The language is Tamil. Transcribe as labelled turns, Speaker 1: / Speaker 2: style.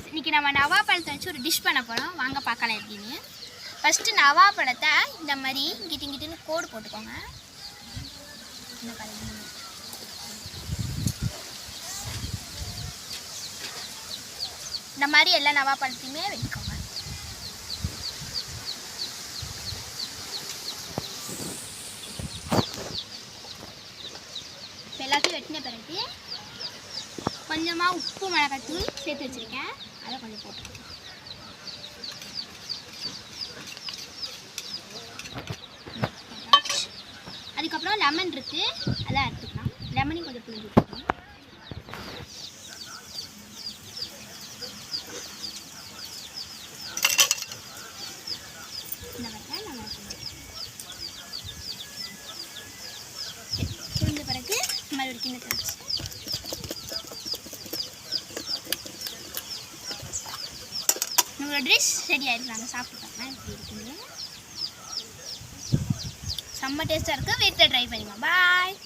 Speaker 1: गाइस இன்னைக்கு நம்ம நவாப்பழத்தை வச்சு ஒரு டிஷ் பண்ண போறோம் வாங்க பார்க்கலாம் எப்படின்னு ஃபர்ஸ்ட் நவாப்பழத்தை இந்த மாதிரி கிட்டின்னு கோடு போட்டுக்கோங்க இந்த மாதிரி எல்லா நவாப்பழத்தையுமே வெட்டிக்கோங்க எல்லாத்தையும் வெட்டின பிறகு கொஞ்சமாக உப்பு மிளகாத்தூள் சேர்த்து வச்சுருக்கேன் அதை கொஞ்சம் போட்டுக்கலாம் அதுக்கப்புறம் லெமன் இருக்குது அதெல்லாம் எடுத்துக்கலாம் லெமனையும் கொஞ்சம் புளிஞ்சு விட்டுக்கலாம் இந்த மாதிரி நம்ம புளிஞ்ச பிறகு இந்த மாதிரி ஒரு கிண்ணத்தை வச்சு நம்மளோட ட்ரெஸ் ரெடி ஆகிருக்கு நாங்கள் சாப்பிட்டு பார்க்கலாம் எப்படி இருக்குன்னு செம்ம டேஸ்ட்டாக இருக்குது வீட்டில் ட்ரை பண்ணிக்கலாம் பாய்